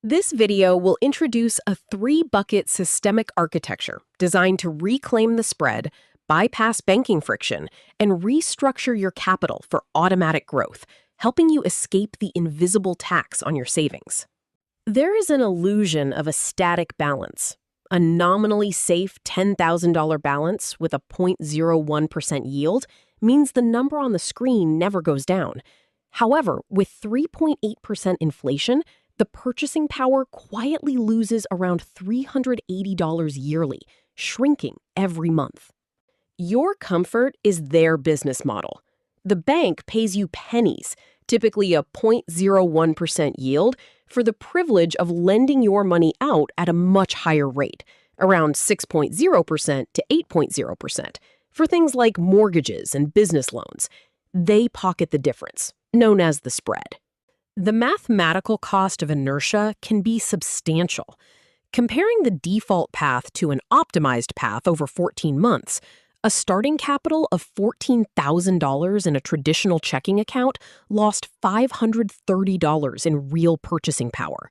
This video will introduce a three-bucket systemic architecture designed to reclaim the spread, bypass banking friction, and restructure your capital for automatic growth, helping you escape the invisible tax on your savings. There is an illusion of a static balance. A nominally safe $10,000 balance with a 0.01% yield means the number on the screen never goes down. However, with 3.8% inflation, the purchasing power quietly loses around $380 yearly, shrinking every month. Your comfort is their business model. The bank pays you pennies, typically a 0.01% yield, for the privilege of lending your money out at a much higher rate, around 6.0% to 8.0%, for things like mortgages and business loans. They pocket the difference, known as the spread. The mathematical cost of inertia can be substantial. Comparing the default path to an optimized path over 14 months, a starting capital of $14,000 in a traditional checking account lost $530 in real purchasing power.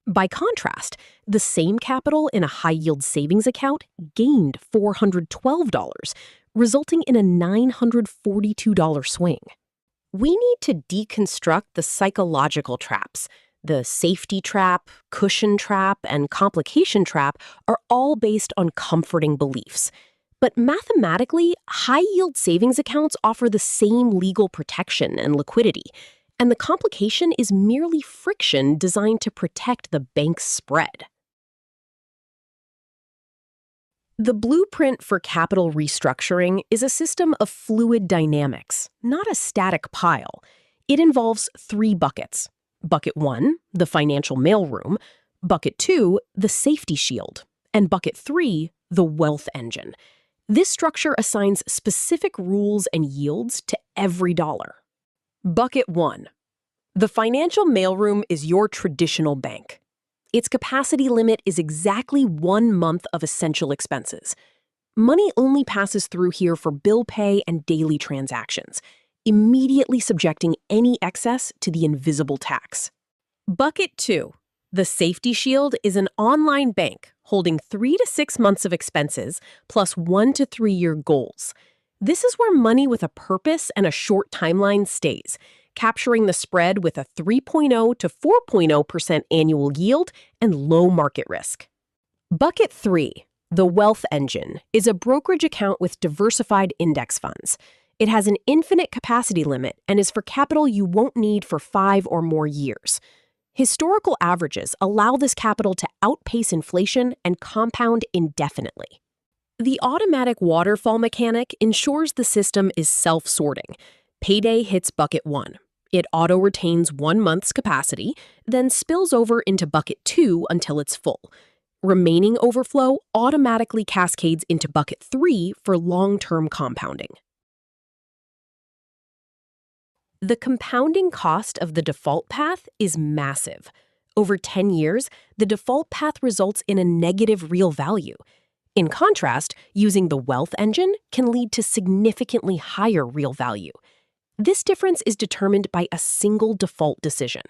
By contrast, the same capital in a high-yield savings account gained $412, resulting in a $942 swing. We need to deconstruct the psychological traps. The safety trap, cushion trap, and complication trap are all based on comforting beliefs. But mathematically, high-yield savings accounts offer the same legal protection and liquidity, and the complication is merely friction designed to protect the bank's spread. The blueprint for capital restructuring is a system of fluid dynamics, not a static pile. It involves three buckets. Bucket 1, the financial mailroom. Bucket 2, the safety shield. And bucket 3, the wealth engine. This structure assigns specific rules and yields to every dollar. Bucket 1. The financial mailroom is your traditional bank. Its capacity limit is exactly 1 month of essential expenses. Money only passes through here for bill pay and daily transactions, immediately subjecting any excess to the invisible tax. Bucket 2. The safety shield is an online bank holding 3 to 6 months of expenses plus 1 to 3 year goals. This is where money with a purpose and a short timeline stays, capturing the spread with a 3.0 to 4.0% annual yield and low market risk. Bucket 3, the wealth engine, is a brokerage account with diversified index funds. It has an infinite capacity limit and is for capital you won't need for 5 or more years. Historical averages allow this capital to outpace inflation and compound indefinitely. The automatic waterfall mechanic ensures the system is self-sorting. Payday hits bucket 1. It auto-retains 1 month's capacity, then spills over into bucket 2 until it's full. Remaining overflow automatically cascades into bucket 3 for long-term compounding. The compounding cost of the default path is massive. Over 10 years, the default path results in a negative real value. In contrast, using the wealth engine can lead to significantly higher real value. This difference is determined by a single default decision.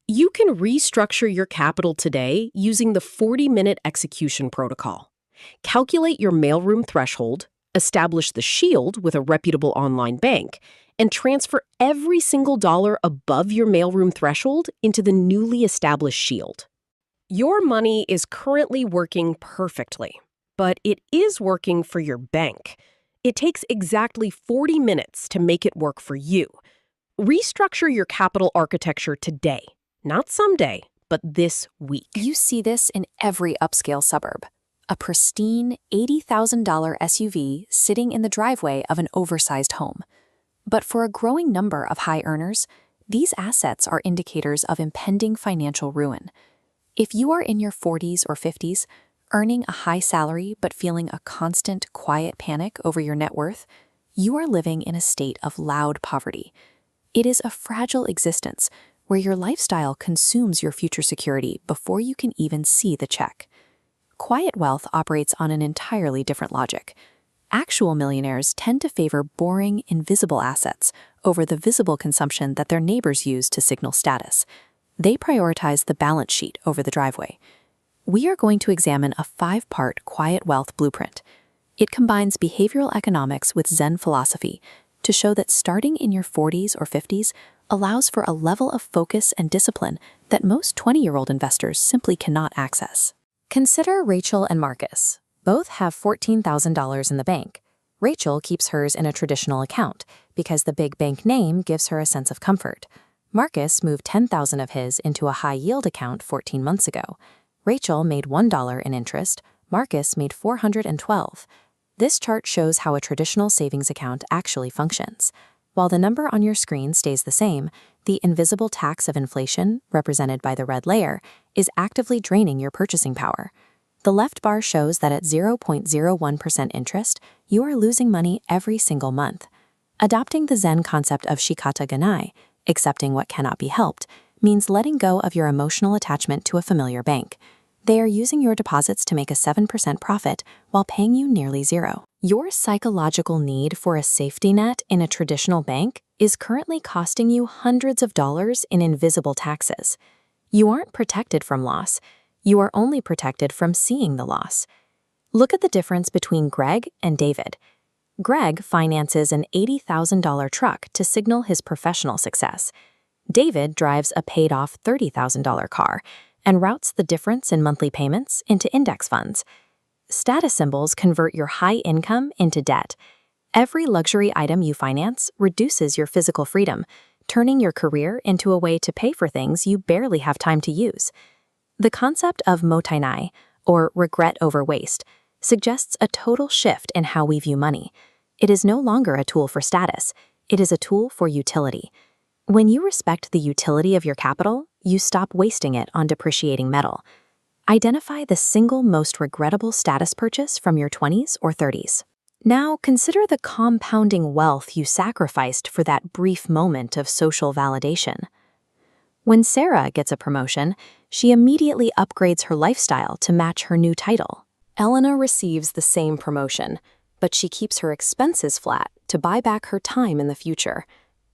You can restructure your capital today using the 40-minute execution protocol. Calculate your mailroom threshold, establish the shield with a reputable online bank, and transfer every single dollar above your mailroom threshold into the newly established shield. Your money is currently working perfectly, but it is working for your bank. It takes exactly 40 minutes to make it work for you. Restructure your capital architecture today, not someday, but this week. You see this in every upscale suburb. A pristine $80,000 SUV sitting in the driveway of an oversized home. But for a growing number of high earners, these assets are indicators of impending financial ruin. If you are in your 40s or 50s, earning a high salary but feeling a constant, quiet panic over your net worth, you are living in a state of loud poverty. It is a fragile existence where your lifestyle consumes your future security before you can even see the check. Quiet wealth operates on an entirely different logic. Actual millionaires tend to favor boring, invisible assets over the visible consumption that their neighbors use to signal status. They prioritize the balance sheet over the driveway. We are going to examine a 5-part quiet wealth blueprint. It combines behavioral economics with Zen philosophy to show that starting in your 40s or 50s allows for a level of focus and discipline that most 20-year-old investors simply cannot access. Consider Rachel and Marcus. Both have $14,000 in the bank. Rachel keeps hers in a traditional account because the big bank name gives her a sense of comfort. Marcus moved $10,000 of his into a high-yield account 14 months ago. Rachel made $1 in interest, Marcus made $412. This chart shows how a traditional savings account actually functions. While the number on your screen stays the same, the invisible tax of inflation, represented by the red layer, is actively draining your purchasing power. The left bar shows that at 0.01% interest, you are losing money every single month. Adopting the Zen concept of shikata ganai, accepting what cannot be helped, means letting go of your emotional attachment to a familiar bank. They are using your deposits to make a 7% profit while paying you nearly zero. Your psychological need for a safety net in a traditional bank is currently costing you hundreds of dollars in invisible taxes. You aren't protected from loss. You are only protected from seeing the loss. Look at the difference between Greg and David. Greg finances an $80,000 truck to signal his professional success. David drives a paid-off $30,000 car and routes the difference in monthly payments into index funds. Status symbols convert your high income into debt. Every luxury item you finance reduces your physical freedom, turning your career into a way to pay for things you barely have time to use. The concept of motainai, or regret over waste, suggests a total shift in how we view money. It is no longer a tool for status. It is a tool for utility. When you respect the utility of your capital, you stop wasting it on depreciating metal. Identify the single most regrettable status purchase from your 20s or 30s. Now, consider the compounding wealth you sacrificed for that brief moment of social validation. When Sarah gets a promotion, she immediately upgrades her lifestyle to match her new title. Elena receives the same promotion, but she keeps her expenses flat to buy back her time in the future.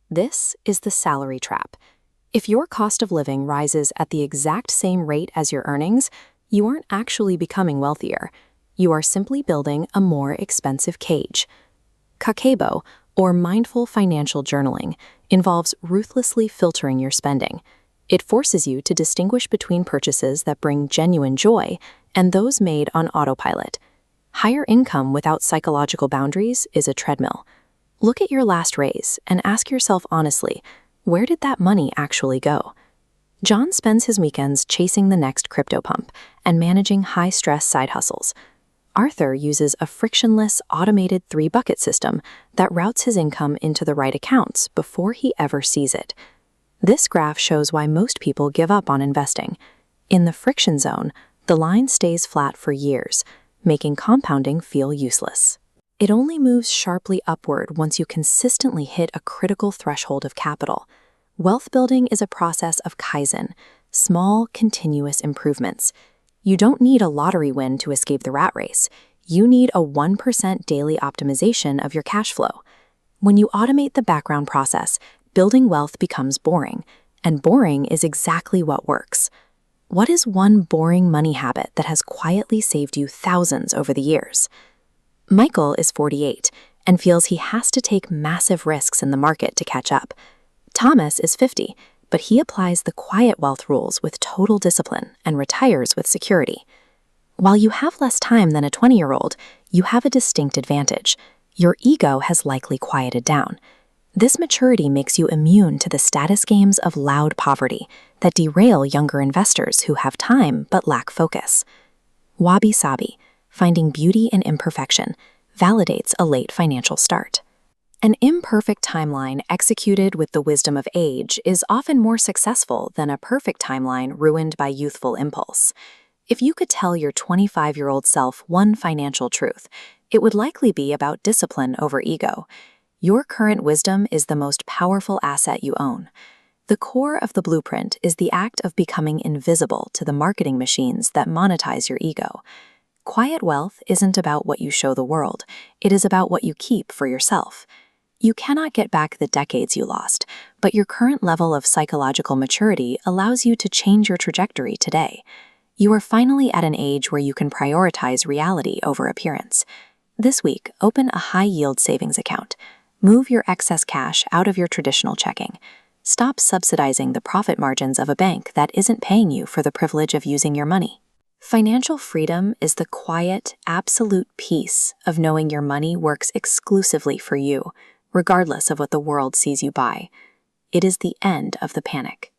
This is the salary trap. If your cost of living rises at the exact same rate as your earnings, you aren't actually becoming wealthier. You are simply building a more expensive cage. Kakebo, or mindful financial journaling, involves ruthlessly filtering your spending. It forces you to distinguish between purchases that bring genuine joy and those made on autopilot. Higher income without psychological boundaries is a treadmill. Look at your last raise and ask yourself honestly, where did that money actually go? John spends his weekends chasing the next crypto pump and managing high-stress side hustles. Arthur uses a frictionless, automated 3-bucket system that routes his income into the right accounts before he ever sees it. This graph shows why most people give up on investing. In the friction zone, the line stays flat for years, making compounding feel useless. It only moves sharply upward once you consistently hit a critical threshold of capital. Wealth building is a process of kaizen, small, continuous improvements. You don't need a lottery win to escape the rat race. You need a 1% daily optimization of your cash flow. When you automate the background process, building wealth becomes boring, and boring is exactly what works. What is one boring money habit that has quietly saved you thousands over the years? Michael is 48 and feels he has to take massive risks in the market to catch up. Thomas is 50, but he applies the quiet wealth rules with total discipline and retires with security. While you have less time than a 20-year-old, you have a distinct advantage. Your ego has likely quieted down. This maturity makes you immune to the status games of loud poverty that derail younger investors who have time but lack focus. Wabi-sabi, finding beauty in imperfection, validates a late financial start. An imperfect timeline executed with the wisdom of age is often more successful than a perfect timeline ruined by youthful impulse. If you could tell your 25-year-old self one financial truth, it would likely be about discipline over ego. Your current wisdom is the most powerful asset you own. The core of the blueprint is the act of becoming invisible to the marketing machines that monetize your ego. Quiet wealth isn't about what you show the world, it is about what you keep for yourself. You cannot get back the decades you lost, but your current level of psychological maturity allows you to change your trajectory today. You are finally at an age where you can prioritize reality over appearance. This week, open a high-yield savings account. Move your excess cash out of your traditional checking. Stop subsidizing the profit margins of a bank that isn't paying you for the privilege of using your money. Financial freedom is the quiet, absolute peace of knowing your money works exclusively for you, regardless of what the world sees you buy. It is the end of the panic.